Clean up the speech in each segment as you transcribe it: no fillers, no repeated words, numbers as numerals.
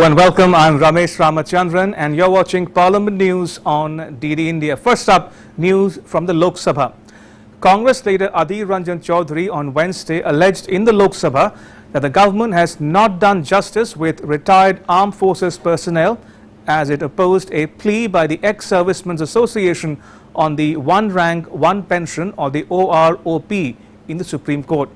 Hello and welcome. I'm Ramesh Ramachandran and you're watching Parliament News on DD India. First up, news from the Lok Sabha. Congress leader Adhir Ranjan Chaudhary on Wednesday alleged in the Lok Sabha that the government has not done justice with retired armed forces personnel as it opposed a plea by the Ex-Servicemen's Association on the One Rank, One Pension or the OROP in the Supreme Court.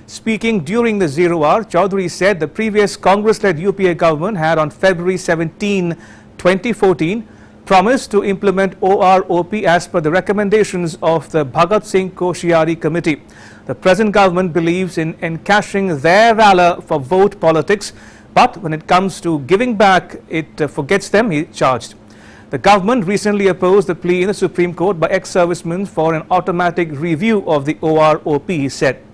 Speaking during the 0 hour, Chaudhary said the previous Congress-led UPA government had on February 17, 2014 promised to implement OROP as per the recommendations of the Bhagat Singh Koshyari Committee. The present government believes in encashing their valor for vote politics, but when it comes to giving back, it forgets them, he charged. The government recently opposed the plea in the Supreme Court by ex-servicemen for an automatic review of the OROP, he said.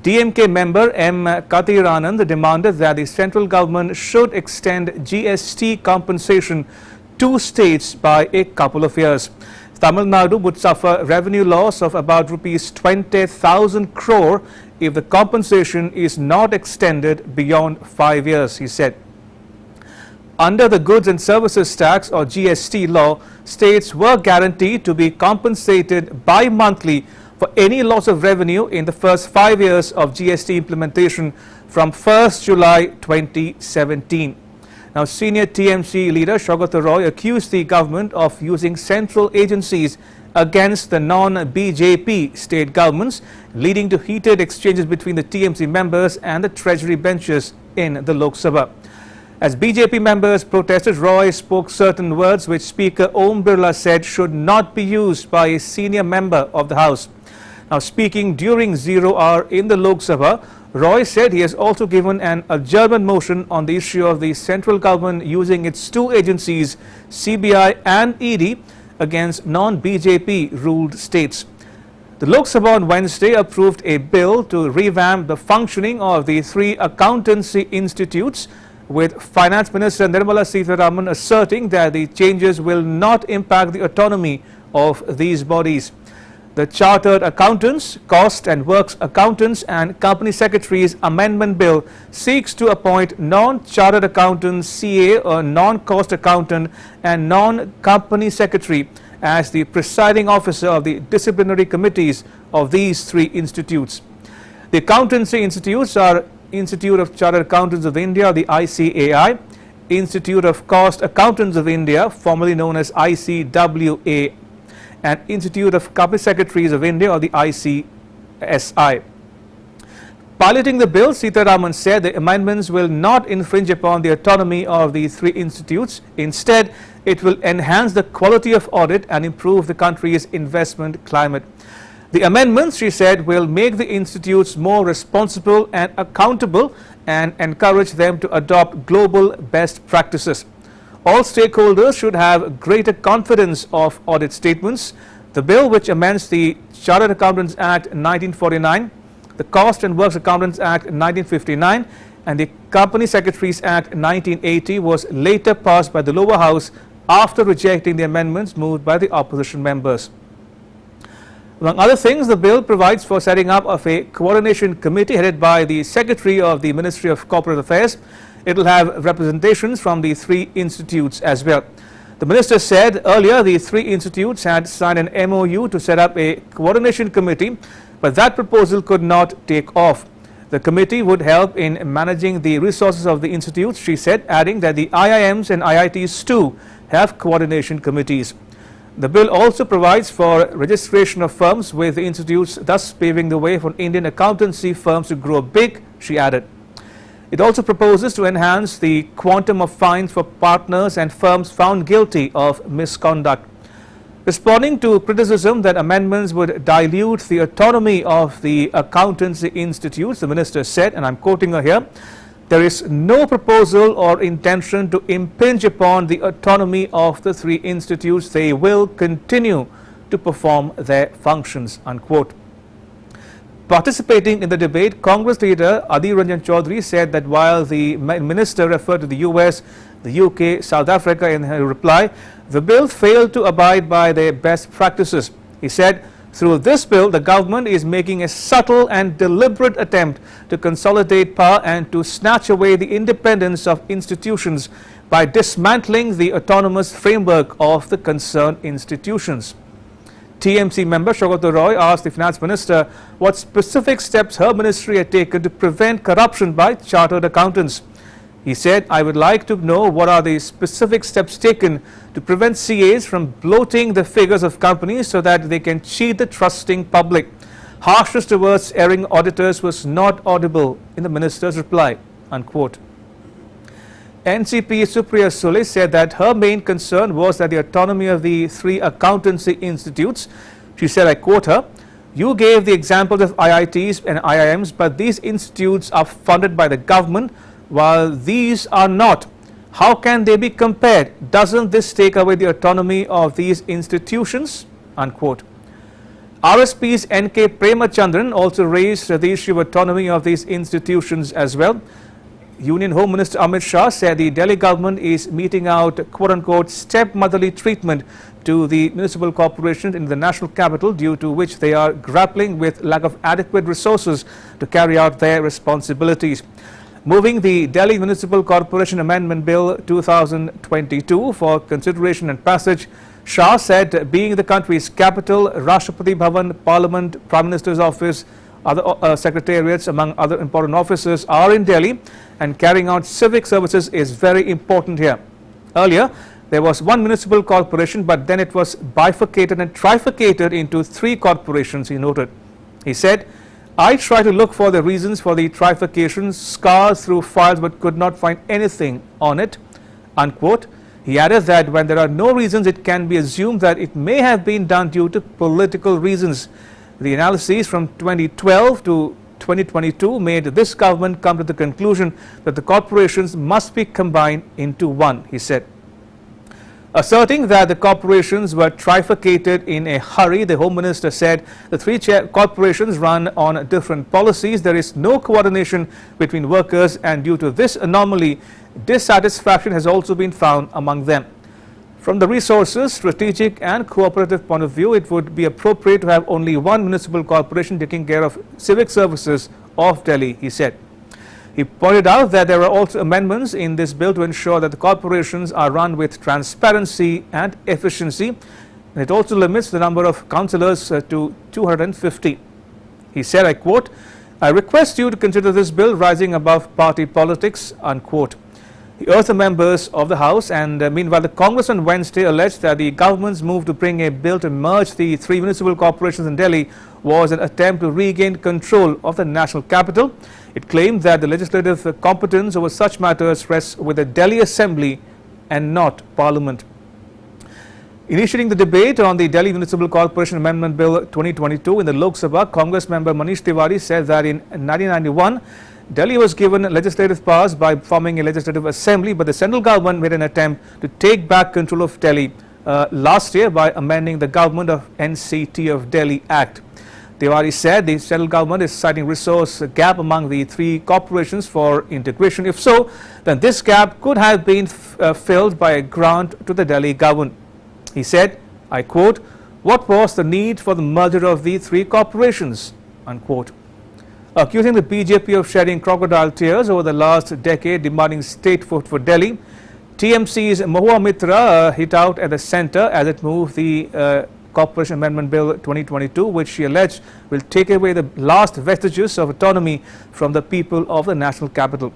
DMK member M. Kathiranand demanded that the central government should extend GST compensation to states by a couple of years. Tamil Nadu would suffer revenue loss of about rupees 20,000 crore if the compensation is not extended beyond 5 years, he said. Under the Goods and Services Tax or GST law, states were guaranteed to be compensated bi-monthly for any loss of revenue in the first 5 years of GST implementation from 1st July 2017. Now, senior TMC leader Saugata Roy accused the government of using central agencies against the non-BJP state governments, leading to heated exchanges between the TMC members and the Treasury benches in the Lok Sabha. As BJP members protested, Roy spoke certain words which Speaker Om Birla said should not be used by a senior member of the House. Now, speaking during 0 hour in the Lok Sabha, Roy said he has also given an adjournment motion on the issue of the central government using its two agencies, CBI and ED, against non-BJP ruled states. The Lok Sabha on Wednesday approved a bill to revamp the functioning of the three accountancy institutes, with Finance Minister Nirmala Sitharaman asserting that the changes will not impact the autonomy of these bodies. The Chartered Accountants, Cost and Works Accountants and Company Secretaries Amendment Bill seeks to appoint non-chartered accountants, CA or non-cost accountant and non-company secretary as the presiding officer of the disciplinary committees of these three institutes. The accountancy institutes are Institute of Chartered Accountants of India, the ICAI, Institute of Cost Accountants of India, formerly known as ICWA, and Institute of Company Secretaries of India, or the ICSI. Piloting the bill, Sitharaman said the amendments will not infringe upon the autonomy of the three institutes. Instead, it will enhance the quality of audit and improve the country's investment climate. The amendments, she said, will make the institutes more responsible and accountable and encourage them to adopt global best practices. All stakeholders should have greater confidence of audit statements. The bill, which amends the Chartered Accountants Act 1949, the Cost and Works Accountants Act 1959 and the Company Secretaries Act 1980, was later passed by the lower house after rejecting the amendments moved by the opposition members. Among other things, the bill provides for setting up of a coordination committee headed by the Secretary of the Ministry of Corporate Affairs. It will have representations from the three institutes as well. The minister said earlier the three institutes had signed an MOU to set up a coordination committee, but that proposal could not take off. The committee would help in managing the resources of the institutes, she said, adding that the IIMs and IITs too have coordination committees. The bill also provides for registration of firms with the institutes, thus paving the way for Indian accountancy firms to grow big, she added. It also proposes to enhance the quantum of fines for partners and firms found guilty of misconduct. Responding to criticism that amendments would dilute the autonomy of the accountancy institutes, the minister said, and I'm quoting her here, "There is no proposal or intention to impinge upon the autonomy of the three institutes. They will continue to perform their functions," unquote. Participating in the debate, Congress leader Adhir Ranjan Chaudhary said that while the minister referred to the US, the UK, South Africa in her reply, the bill failed to abide by their best practices. He said, Through this bill, the government is making a subtle and deliberate attempt to consolidate power and to snatch away the independence of institutions by dismantling the autonomous framework of the concerned institutions. TMC member Saugata Roy asked the Finance Minister what specific steps her ministry had taken to prevent corruption by chartered accountants. He said, "I would like to know what are the specific steps taken to prevent CAs from bloating the figures of companies so that they can cheat the trusting public." Harshness towards erring auditors was not audible in the minister's reply, unquote. NCP Supriya Sule said that her main concern was that the autonomy of the three accountancy institutes. She said, I quote her, "You gave the examples of IITs and IIMs, but these institutes are funded by the government, while these are not. How can they be compared? Doesn't this take away the autonomy of these institutions?" Unquote. RSP's N.K. Premachandran also raised the issue of autonomy of these institutions as well. Union Home Minister Amit Shah said the Delhi government is meting out quote-unquote stepmotherly treatment to the municipal corporations in the national capital, due to which they are grappling with lack of adequate resources to carry out their responsibilities. Moving the Delhi Municipal Corporation Amendment Bill 2022 for consideration and passage, Shah said being the country's capital, Rashtrapati Bhavan, Parliament, Prime Minister's office, other secretariats among other important offices are in Delhi, and carrying out civic services is very important here. Earlier, there was one municipal corporation, but then it was bifurcated and trifurcated into three corporations, he noted. He said, "I tried to look for the reasons for the trifurcation, scoured through files but could not find anything on it," unquote. He added that when there are no reasons, it can be assumed that it may have been done due to political reasons. The analyses from 2012 to 2022 made this government come to the conclusion that the corporations must be combined into one, he said. Asserting that the corporations were trifurcated in a hurry, the Home Minister said the three corporations run on different policies. There is no coordination between workers, and due to this anomaly, dissatisfaction has also been found among them. From the resources, strategic and cooperative point of view, it would be appropriate to have only one municipal corporation taking care of civic services of Delhi, he said. He pointed out that there are also amendments in this bill to ensure that the corporations are run with transparency and efficiency, and it also limits the number of councillors to 250. He said, I quote, "I request you to consider this bill rising above party politics," unquote. He urged the members of the House, and meanwhile the Congress on Wednesday alleged that the government's move to bring a bill to merge the three municipal corporations in Delhi was an attempt to regain control of the national capital. It claimed that the legislative competence over such matters rests with the Delhi Assembly and not Parliament. Initiating the debate on the Delhi Municipal Corporation Amendment Bill 2022 in the Lok Sabha, Congress member Manish Tiwari said that in 1991, Delhi was given legislative powers by forming a legislative assembly, but the central government made an attempt to take back control of Delhi last year by amending the Government of NCT of Delhi Act. Tiwari said the central government is citing resource gap among the three corporations for integration. If so, then this gap could have been filled by a grant to the Delhi government. He said, I quote, "What was the need for the merger of the three corporations?" unquote. Accusing the BJP of shedding crocodile tears over the last decade, demanding statehood for Delhi, TMC's Mahua Mitra hit out at the centre as it moved the Corporation Amendment Bill 2022, which she alleged will take away the last vestiges of autonomy from the people of the national capital.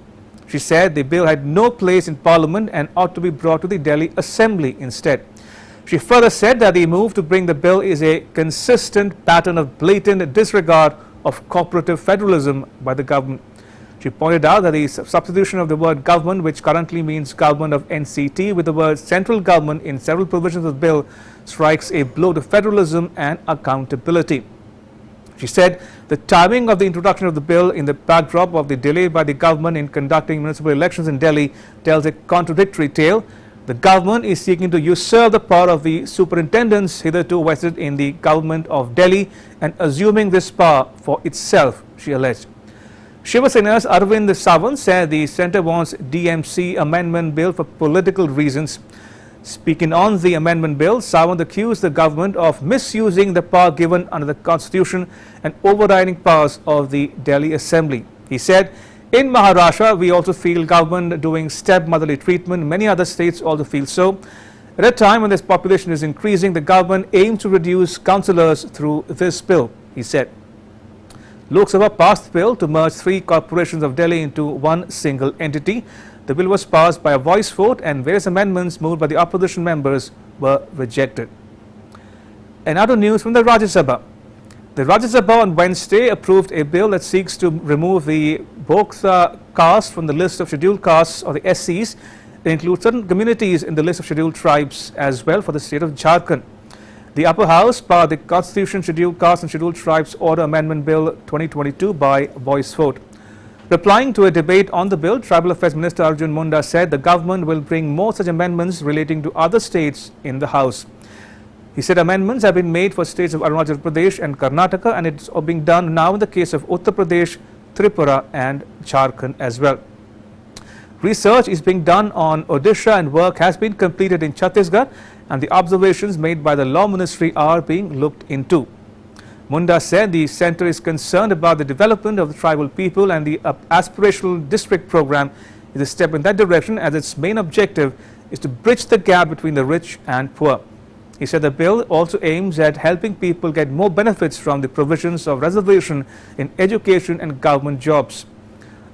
She said the bill had no place in Parliament and ought to be brought to the Delhi Assembly instead. She further said that the move to bring the bill is a consistent pattern of blatant disregard of cooperative federalism by the government. She pointed out that the substitution of the word government, which currently means government of NCT, with the word central government in several provisions of the bill strikes a blow to federalism and accountability. She said the timing of the introduction of the bill in the backdrop of the delay by the government in conducting municipal elections in Delhi tells a contradictory tale. The government is seeking to usurp the power of the superintendents hitherto vested in the government of Delhi and assuming this power for itself, she alleged. Shiva Sena's Arvind Sawant said the centre wants DMC amendment bill for political reasons. Speaking on the amendment bill, Sawant accused the government of misusing the power given under the constitution and overriding powers of the Delhi Assembly. He said, in Maharashtra, we also feel government doing stepmotherly treatment. Many other states also feel so. At a time when this population is increasing, the government aims to reduce councillors through this bill, he said. Lok Sabha passed the bill to merge 3 corporations of Delhi into one single entity. The bill was passed by a voice vote and various amendments moved by the opposition members were rejected. And other news from the Rajya Sabha. The Rajya Sabha on Wednesday approved a bill that seeks to remove the Bhokta caste from the list of scheduled castes or the SCs. It includes certain communities in the list of scheduled tribes as well for the state of Jharkhand. The upper house passed the Constitution Scheduled Castes and Scheduled Tribes Order Amendment Bill 2022 by voice vote. Replying to a debate on the bill, Tribal Affairs Minister Arjun Munda said the government will bring more such amendments relating to other states in the house. He said amendments have been made for states of Arunachal Pradesh and Karnataka, and it's being done now in the case of Uttar Pradesh, Tripura and Jharkhand as well. Research is being done on Odisha and work has been completed in Chhattisgarh, and the observations made by the Law Ministry are being looked into. Munda said the centre is concerned about the development of the tribal people, and the aspirational district program is a step in that direction, as its main objective is to bridge the gap between the rich and poor. He said the bill also aims at helping people get more benefits from the provisions of reservation in education and government jobs.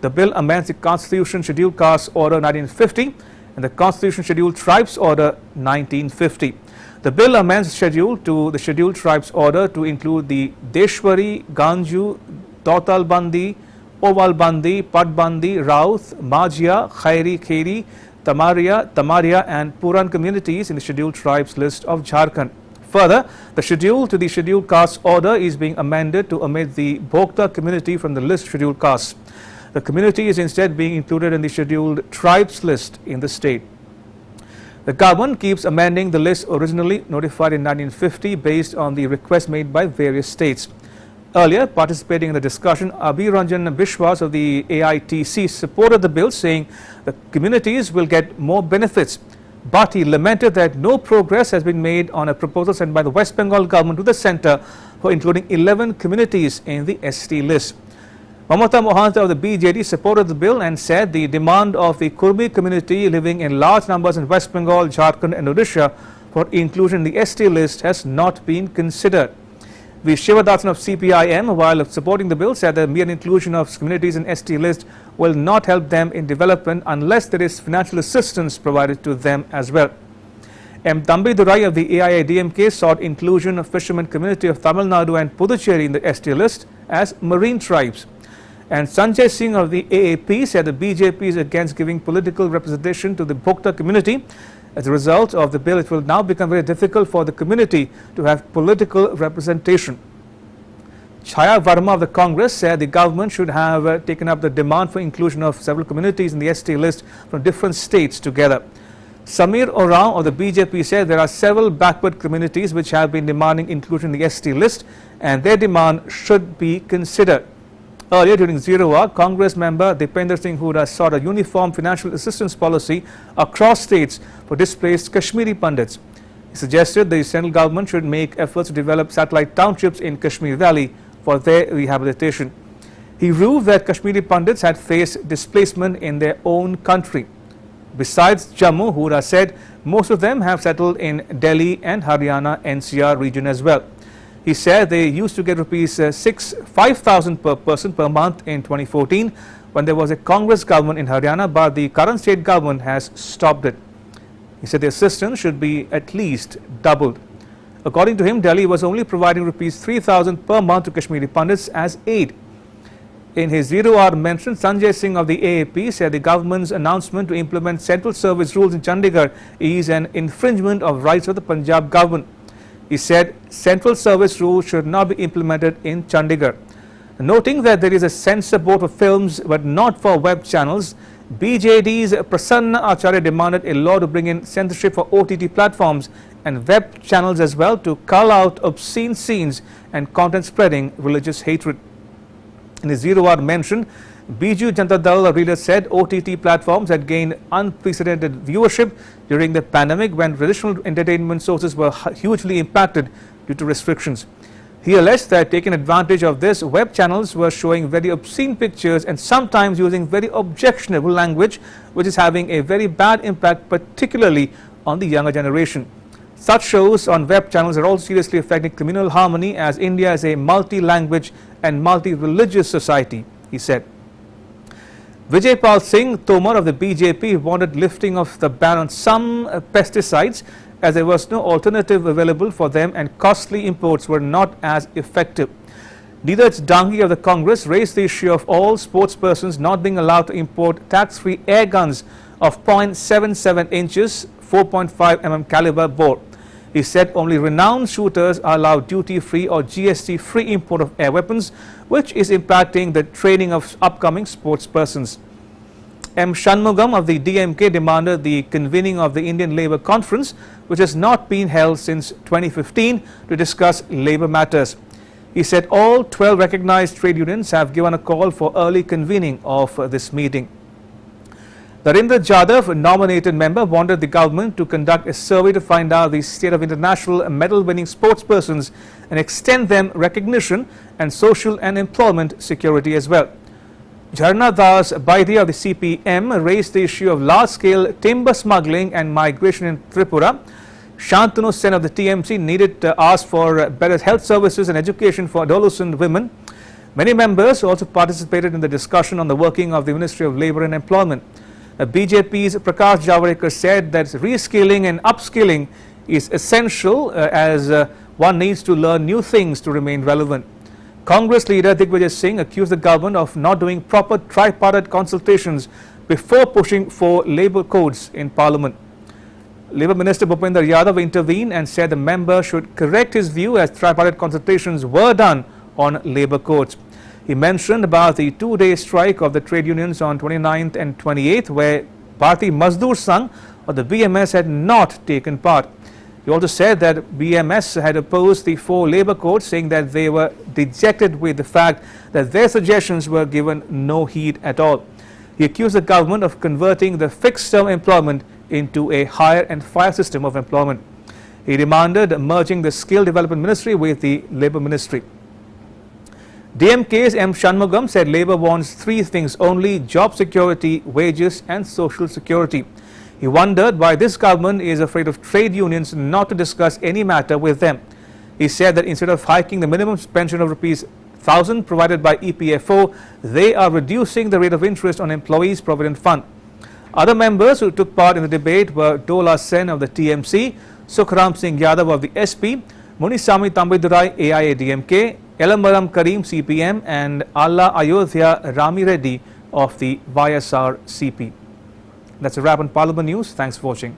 The bill amends the Constitution Scheduled Castes Order 1950 and the Constitution Scheduled Tribes Order 1950. The bill amends schedule to the Scheduled Tribes Order to include the Deshwari, Ganju, Dautalbandi, Ovalbandi, Patbandi, Rauth, Majia, Khairi, Kheri, Tamaria and Puran communities in the Scheduled Tribes list of Jharkhand. Further, the schedule to the Scheduled Castes Order is being amended to omit the Bhokta community from the list of Scheduled Castes. The community is instead being included in the Scheduled Tribes list in the state. The government keeps amending the list originally notified in 1950 based on the request made by various states. Earlier, participating in the discussion, Abhi Ranjan Bishwas of the AITC supported the bill, saying the communities will get more benefits. But he lamented that no progress has been made on a proposal sent by the West Bengal government to the centre for including 11 communities in the ST list. Mamata Mohanta of the BJD supported the bill and said the demand of the Kurmi community living in large numbers in West Bengal, Jharkhand and Odisha for inclusion in the ST list has not been considered. V. Shivadasan of CPIM, while supporting the bill, said the mere inclusion of communities in ST list will not help them in development unless there is financial assistance provided to them as well. M. Thambi Durai of the AIADMK sought inclusion of fishermen community of Tamil Nadu and Puducherry in the ST list as marine tribes. And Sanjay Singh of the AAP said the BJP is against giving political representation to the Bhokta community. As a result of the bill, it will now become very difficult for the community to have political representation. Chaya Verma of the Congress said the government should have taken up the demand for inclusion of several communities in the ST list from different states together. Samir Oraon of the BJP said there are several backward communities which have been demanding inclusion in the ST list, and their demand should be considered. Earlier during Zero Hour, Congress member Dipender Singh Hooda sought a uniform financial assistance policy across states for displaced Kashmiri Pandits. He suggested the central government should make efforts to develop satellite townships in Kashmir Valley for their rehabilitation. He ruled that Kashmiri Pandits had faced displacement in their own country. Besides Jammu, Hooda said most of them have settled in Delhi and Haryana NCR region as well. He said they used to get rupees 5,000 per person per month in 2014 when there was a Congress government in Haryana, but the current state government has stopped it. He said the assistance should be at least doubled. According to him, Delhi was only providing rupees 3,000 per month to Kashmiri Pandits as aid. In his 0 hour mention, Sanjay Singh of the AAP said the government's announcement to implement central service rules in Chandigarh is an infringement of rights of the Punjab government. He said central service rules should not be implemented in Chandigarh. Noting that there is a censor board for films but not for web channels, BJD's Prasanna Acharya demanded a law to bring in censorship for OTT platforms and web channels as well to cull out obscene scenes and content spreading religious hatred. In his 0 hour mention, Biju Janata Dal leader said OTT platforms had gained unprecedented viewership during the pandemic when traditional entertainment sources were hugely impacted due to restrictions. He alleged that taking advantage of this, web channels were showing very obscene pictures and sometimes using very objectionable language, which is having a very bad impact, particularly on the younger generation. Such shows on web channels are also seriously affecting communal harmony, as India is a multi-language and multi-religious society, he said. Vijay Pal Singh Tomar of the BJP wanted lifting of the ban on some pesticides, as there was no alternative available for them and costly imports were not as effective. Neeraj Dangi of the Congress raised the issue of all sportspersons not being allowed to import tax-free air guns of .77 inches, 4.5 mm caliber bore. He said only renowned shooters are allowed duty-free or GST-free import of air weapons, which is impacting the training of upcoming sportspersons. M. Shanmugam of the DMK demanded the convening of the Indian Labour Conference, which has not been held since 2015, to discuss labour matters. He said all 12 recognized trade unions have given a call for early convening of this meeting. Narendra Jadhav, a nominated member, wanted the government to conduct a survey to find out the state of international medal-winning sportspersons and extend them recognition and social and employment security as well. Jharna Das Baidia of the CPM raised the issue of large-scale timber smuggling and migration in Tripura. Shantanu Sen of the TMC needed to ask for better health services and education for adolescent women. Many members also participated in the discussion on the working of the Ministry of Labour and Employment. BJP's Prakash Javadekar said that reskilling and upskilling is essential as one needs to learn new things to remain relevant. Congress leader Digvijay Singh accused the government of not doing proper tripartite consultations before pushing for labour codes in Parliament. Labour Minister Bhupender Yadav intervened and said the member should correct his view as tripartite consultations were done on labour codes. He mentioned about the two-day strike of the trade unions on 29th and 28th, where Bharati Mazdoor Sangh or the BMS had not taken part. He also said that BMS had opposed the 4 labour codes, saying that they were dejected with the fact that their suggestions were given no heed at all. He accused the government of converting the fixed-term employment into a hire and fire system of employment. He demanded merging the Skill Development Ministry with the Labour Ministry. DMK's M. Shanmugam said Labour wants 3 things only: job security, wages and social security. He wondered why this government is afraid of trade unions not to discuss any matter with them. He said that instead of hiking the minimum pension of ₹1,000 provided by EPFO, they are reducing the rate of interest on Employees Provident Fund. Other members who took part in the debate were Dola Sen of the TMC, Sukhram Singh Yadav of the SP, Munisami Tambidurai AIADMK, Elambaram Karim CPM and Allah Ayodhya Rami Reddy of the YSR CP. That's a wrap on Parliament News. Thanks for watching.